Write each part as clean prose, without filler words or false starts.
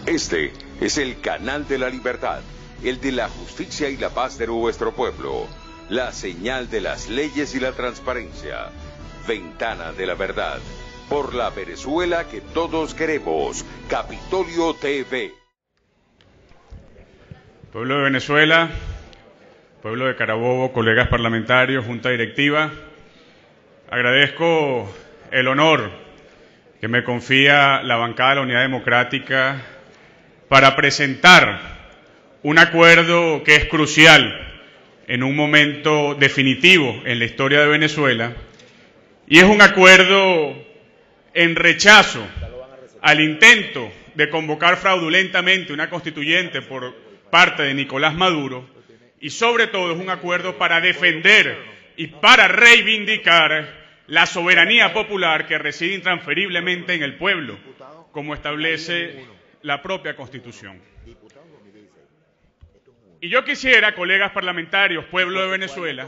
Este es el canal de la libertad, el de la justicia y la paz de nuestro pueblo, la señal de las leyes y la transparencia, ventana de la verdad, por la Venezuela que todos queremos, Capitolio TV. Pueblo de Venezuela, pueblo de Carabobo, colegas parlamentarios, junta directiva, agradezco el honor que me confía la bancada de la Unidad Democrática para presentar un acuerdo que es crucial en un momento definitivo en la historia de Venezuela, y es un acuerdo en rechazo al intento de convocar fraudulentamente una constituyente por parte de Nicolás Maduro, y sobre todo es un acuerdo para defender y para reivindicar la soberanía popular que reside intransferiblemente en el pueblo, como establece la propia Constitución. Y yo quisiera, colegas parlamentarios, pueblo de Venezuela,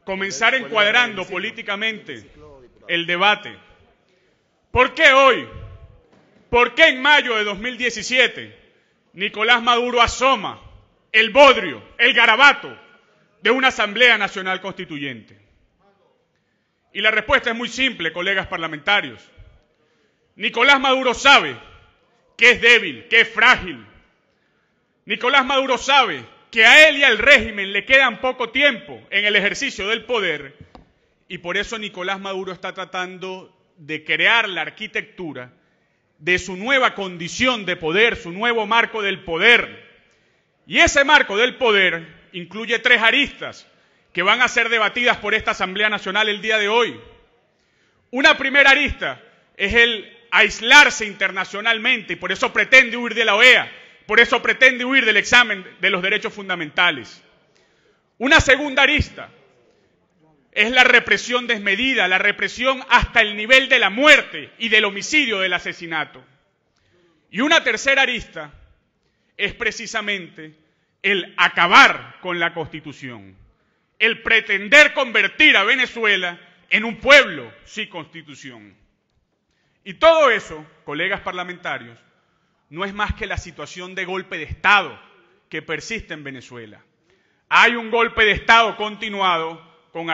comenzar encuadrando políticamente el debate. ¿Por qué hoy? ¿Por qué en mayo de 2017 Nicolás Maduro asoma el bodrio, el garabato de una Asamblea Nacional Constituyente? Y la respuesta es muy simple, colegas parlamentarios. Nicolás Maduro sabe que es débil, que es frágil. Nicolás Maduro sabe que a él y al régimen le quedan poco tiempo en el ejercicio del poder, y por eso Nicolás Maduro está tratando de crear la arquitectura de su nueva condición de poder, su nuevo marco del poder. Y ese marco del poder incluye tres aristas que van a ser debatidas por esta Asamblea Nacional el día de hoy. Una primera arista es el aislarse internacionalmente, y por eso pretende huir de la OEA, por eso pretende huir del examen de los derechos fundamentales. Una segunda arista es la represión desmedida, la represión hasta el nivel de la muerte y del homicidio, del asesinato. Y una tercera arista es precisamente el acabar con la Constitución, el pretender convertir a Venezuela en un pueblo sin Constitución. Y todo eso, colegas parlamentarios, no es más que la situación de golpe de Estado que persiste en Venezuela. Hay un golpe de Estado continuado con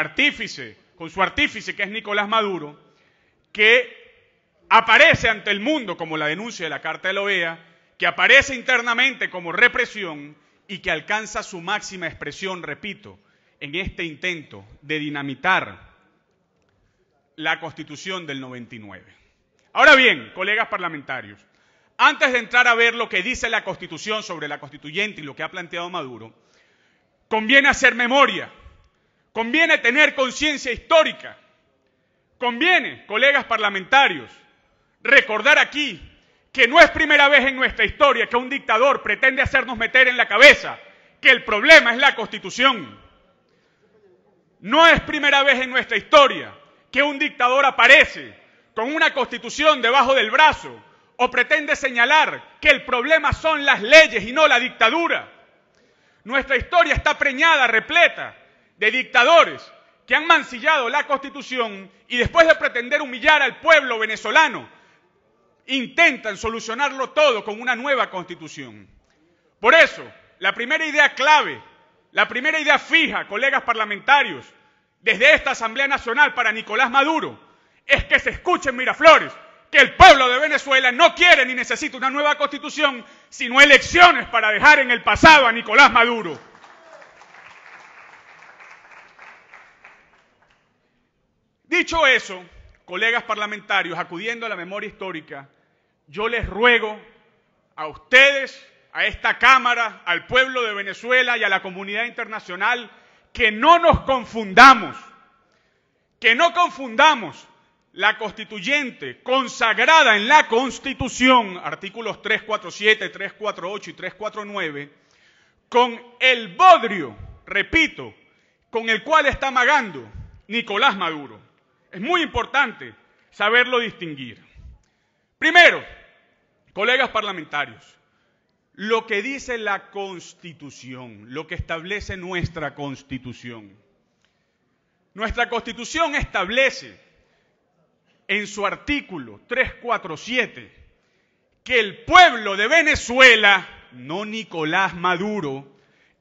su artífice, que es Nicolás Maduro, que aparece ante el mundo como la denuncia de la Carta de la OEA, que aparece internamente como represión y que alcanza su máxima expresión, repito, en este intento de dinamitar la Constitución del 99. Ahora bien, colegas parlamentarios, antes de entrar a ver lo que dice la Constitución sobre la constituyente y lo que ha planteado Maduro, conviene hacer memoria, conviene tener conciencia histórica, conviene, colegas parlamentarios, recordar aquí que no es primera vez en nuestra historia que un dictador pretende hacernos meter en la cabeza que el problema es la Constitución. No es primera vez en nuestra historia que un dictador aparece con una Constitución debajo del brazo o pretende señalar que el problema son las leyes y no la dictadura. Nuestra historia está preñada, repleta de dictadores que han mancillado la Constitución y después de pretender humillar al pueblo venezolano, intentan solucionarlo todo con una nueva Constitución. Por eso, la primera idea clave, la primera idea fija, colegas parlamentarios, desde esta Asamblea Nacional para Nicolás Maduro, es que se escuche en Miraflores que el pueblo de Venezuela no quiere ni necesita una nueva Constitución, sino elecciones para dejar en el pasado a Nicolás Maduro. Dicho eso, colegas parlamentarios, acudiendo a la memoria histórica, yo les ruego a ustedes, a esta Cámara, al pueblo de Venezuela y a la comunidad internacional que no nos confundamos, que no confundamos la constituyente consagrada en la Constitución, artículos 347, 348 y 349, con el bodrio, repito, con el cual está amagando Nicolás Maduro. Es muy importante saberlo distinguir. Primero, colegas parlamentarios, lo que dice la Constitución, lo que establece nuestra Constitución. Nuestra Constitución establece en su artículo 347 que el pueblo de Venezuela, no Nicolás Maduro,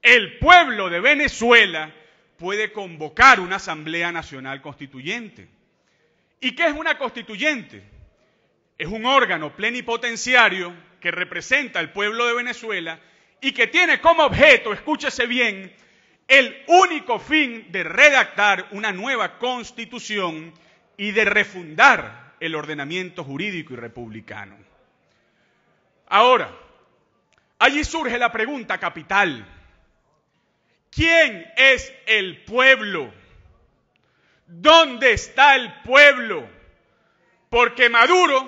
el pueblo de Venezuela puede convocar una Asamblea Nacional Constituyente. ¿Y qué es una constituyente? Es un órgano plenipotenciario que representa al pueblo de Venezuela y que tiene como objeto, escúchese bien, el único fin de redactar una nueva constitución y de refundar el ordenamiento jurídico y republicano. Ahora, allí surge la pregunta capital. ¿Quién es el pueblo? ¿Dónde está el pueblo? Porque Maduro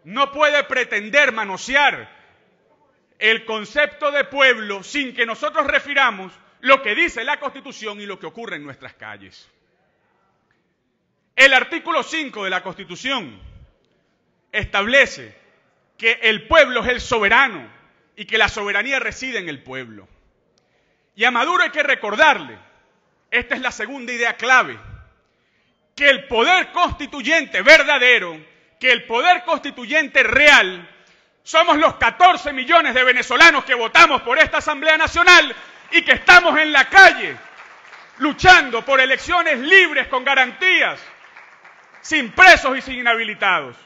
no puede pretender manosear el concepto de pueblo sin que nosotros refiramos lo que dice la Constitución y lo que ocurre en nuestras calles. El artículo 5 de la Constitución establece que el pueblo es el soberano y que la soberanía reside en el pueblo. Y a Maduro hay que recordarle, esta es la segunda idea clave, que el poder constituyente verdadero, que el poder constituyente real, somos los 14 millones de venezolanos que votamos por esta Asamblea Nacional y que estamos en la calle luchando por elecciones libres con garantías, sin presos y sin inhabilitados.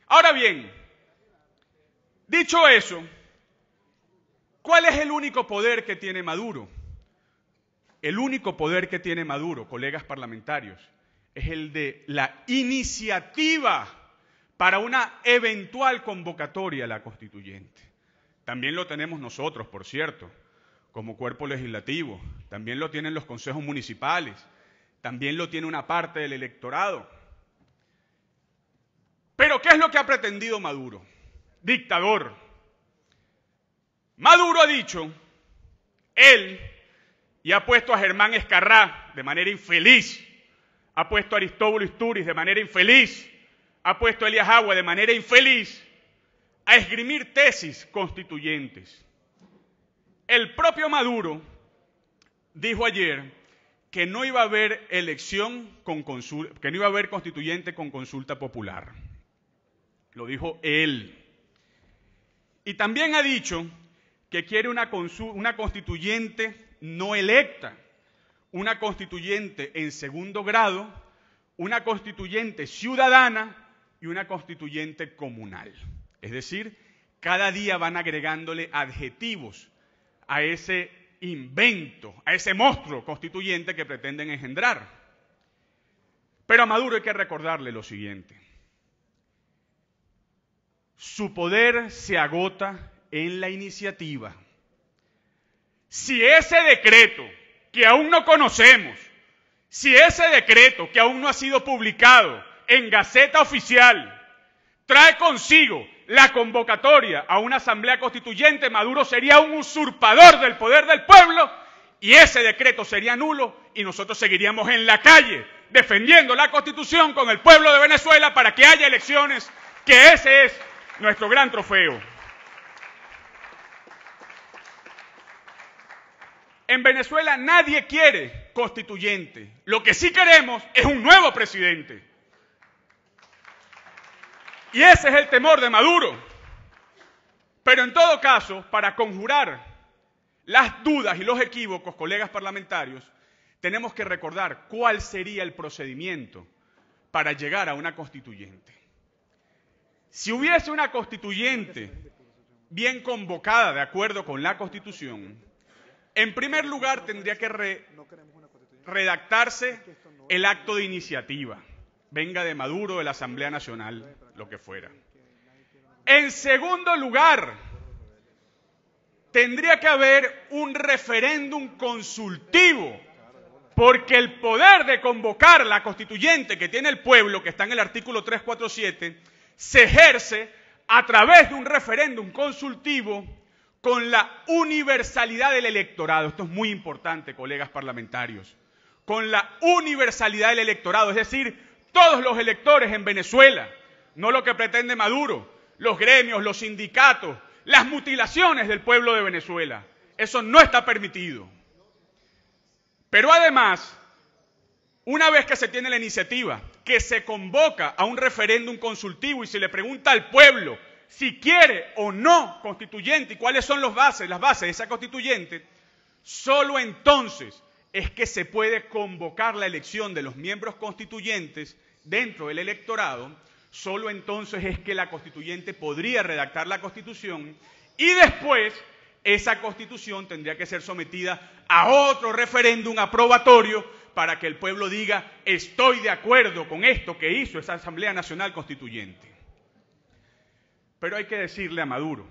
Ahora bien, dicho eso, ¿cuál es el único poder que tiene Maduro? El único poder que tiene Maduro, colegas parlamentarios, es el de la iniciativa para una eventual convocatoria a la constituyente. También lo tenemos nosotros, por cierto, como cuerpo legislativo. También lo tienen los consejos municipales. También lo tiene una parte del electorado. Pero ¿qué es lo que ha pretendido Maduro? Dictador. Maduro ha dicho, él, y ha puesto a Germán Escarrá de manera infeliz, ha puesto a Aristóbulo Istúriz de manera infeliz, ha puesto a Elías Agua de manera infeliz a esgrimir tesis constituyentes. El propio Maduro dijo ayer que no iba a haber elección con consulta, que no iba a haber constituyente con consulta popular. Lo dijo él. Y también ha dicho que quiere una constituyente no electa, una constituyente en segundo grado, una constituyente ciudadana y una constituyente comunal. Es decir, cada día van agregándole adjetivos a ese invento, a ese monstruo constituyente que pretenden engendrar. Pero a Maduro hay que recordarle lo siguiente. Su poder se agota en la iniciativa. Si ese decreto que aún no conocemos, si ese decreto que aún no ha sido publicado en Gaceta Oficial trae consigo la convocatoria a una asamblea constituyente, Maduro sería un usurpador del poder del pueblo y ese decreto sería nulo y nosotros seguiríamos en la calle defendiendo la Constitución con el pueblo de Venezuela para que haya elecciones, que ese es nuestro gran trofeo. En Venezuela nadie quiere constituyente. Lo que sí queremos es un nuevo presidente. Y ese es el temor de Maduro. Pero en todo caso, para conjurar las dudas y los equívocos, colegas parlamentarios, tenemos que recordar cuál sería el procedimiento para llegar a una constituyente. Si hubiese una constituyente bien convocada de acuerdo con la Constitución, en primer lugar tendría que redactarse el acto de iniciativa, venga de Maduro, de la Asamblea Nacional, lo que fuera. En segundo lugar, tendría que haber un referéndum consultivo, porque el poder de convocar la constituyente que tiene el pueblo, que está en el artículo 347, se ejerce a través de un referéndum consultivo con la universalidad del electorado. Esto es muy importante, colegas parlamentarios. Con la universalidad del electorado, es decir, todos los electores en Venezuela, no lo que pretende Maduro, los gremios, los sindicatos, las mutilaciones del pueblo de Venezuela. Eso no está permitido. Pero además, una vez que se tiene la iniciativa, que se convoca a un referéndum consultivo y se le pregunta al pueblo si quiere o no constituyente y cuáles son las bases de esa constituyente, solo entonces es que se puede convocar la elección de los miembros constituyentes dentro del electorado, solo entonces es que la constituyente podría redactar la Constitución y después esa Constitución tendría que ser sometida a otro referéndum aprobatorio para que el pueblo diga, estoy de acuerdo con esto que hizo esa Asamblea Nacional Constituyente. Pero hay que decirle a Maduro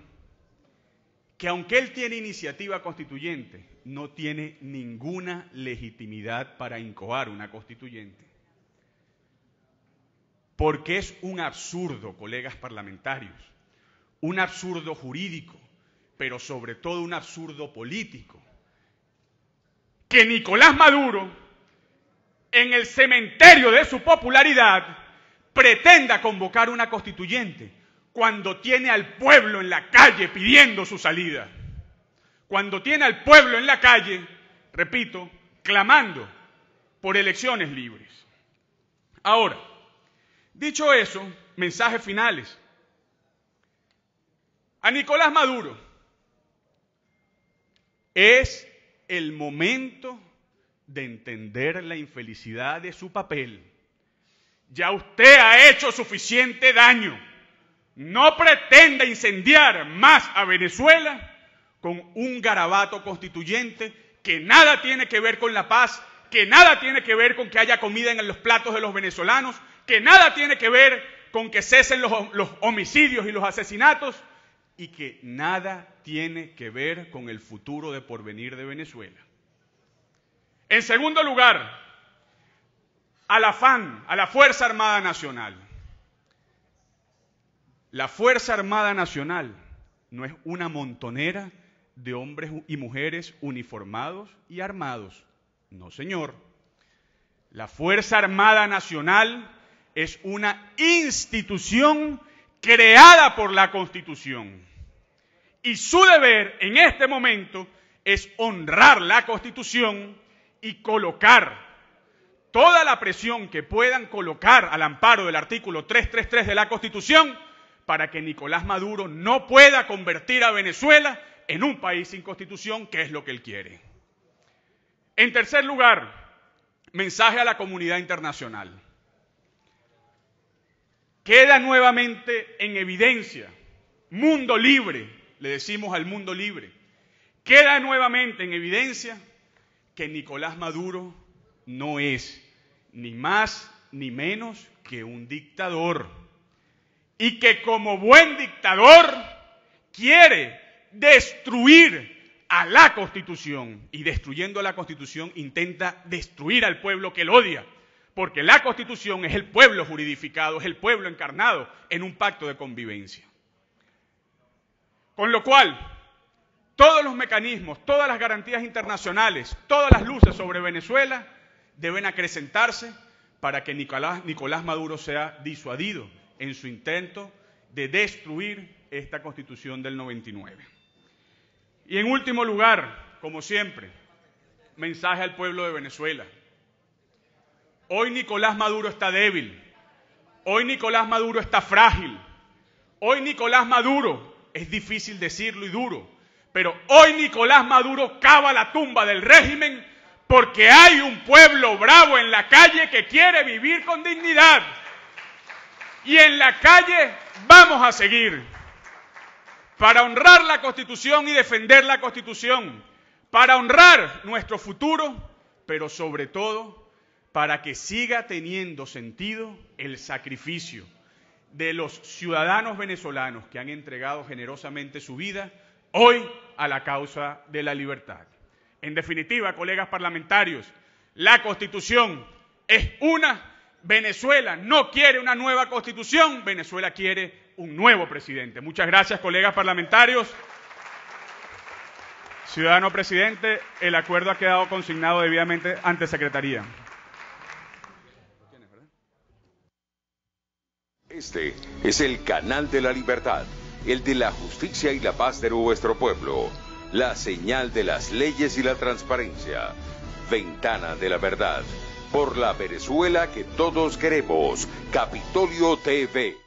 que aunque él tiene iniciativa constituyente, no tiene ninguna legitimidad para incoar una constituyente. Porque es un absurdo, colegas parlamentarios, un absurdo jurídico, pero sobre todo un absurdo político, que Nicolás Maduro, en el cementerio de su popularidad, pretenda convocar una constituyente cuando tiene al pueblo en la calle pidiendo su salida, cuando tiene al pueblo en la calle, repito, clamando por elecciones libres. Ahora, dicho eso, mensajes finales. A Nicolás Maduro es el momento de entender la infelicidad de su papel. Ya usted ha hecho suficiente daño. No pretenda incendiar más a Venezuela con un garabato constituyente que nada tiene que ver con la paz, que nada tiene que ver con que haya comida en los platos de los venezolanos, que nada tiene que ver con que cesen los homicidios y los asesinatos, y que nada tiene que ver con el futuro de porvenir de Venezuela. En segundo lugar, a la FAN, a la Fuerza Armada Nacional. La Fuerza Armada Nacional no es una montonera de hombres y mujeres uniformados y armados. No, señor. La Fuerza Armada Nacional es una institución creada por la Constitución. Y su deber en este momento es honrar la Constitución y colocar toda la presión que puedan colocar al amparo del artículo 333 de la Constitución para que Nicolás Maduro no pueda convertir a Venezuela en un país sin Constitución, que es lo que él quiere. En tercer lugar, mensaje a la comunidad internacional. Queda nuevamente en evidencia, mundo libre, le decimos al mundo libre, queda nuevamente en evidencia que Nicolás Maduro no es ni más ni menos que un dictador y que como buen dictador quiere destruir a la Constitución y destruyendo a la Constitución intenta destruir al pueblo que lo odia, porque la Constitución es el pueblo juridificado, es el pueblo encarnado en un pacto de convivencia. Con lo cual, todos los mecanismos, todas las garantías internacionales, todas las luces sobre Venezuela deben acrecentarse para que Nicolás Maduro sea disuadido en su intento de destruir esta Constitución del 99. Y en último lugar, como siempre, mensaje al pueblo de Venezuela. Hoy Nicolás Maduro está débil, hoy Nicolás Maduro está frágil, hoy Nicolás Maduro, es difícil decirlo y duro, pero hoy Nicolás Maduro cava la tumba del régimen porque hay un pueblo bravo en la calle que quiere vivir con dignidad. Y en la calle vamos a seguir para honrar la Constitución y defender la Constitución, para honrar nuestro futuro, pero sobre todo para que siga teniendo sentido el sacrificio de los ciudadanos venezolanos que han entregado generosamente su vida hoy a la causa de la libertad. En definitiva, colegas parlamentarios, la Constitución es una. Venezuela no quiere una nueva Constitución, Venezuela quiere un nuevo presidente. Muchas gracias, colegas parlamentarios. Ciudadano presidente, el acuerdo ha quedado consignado debidamente ante Secretaría. Este es el canal de la libertad, el de la justicia y la paz de nuestro pueblo, la señal de las leyes y la transparencia, Ventana de la Verdad, por la Venezuela que todos queremos, Capitolio TV.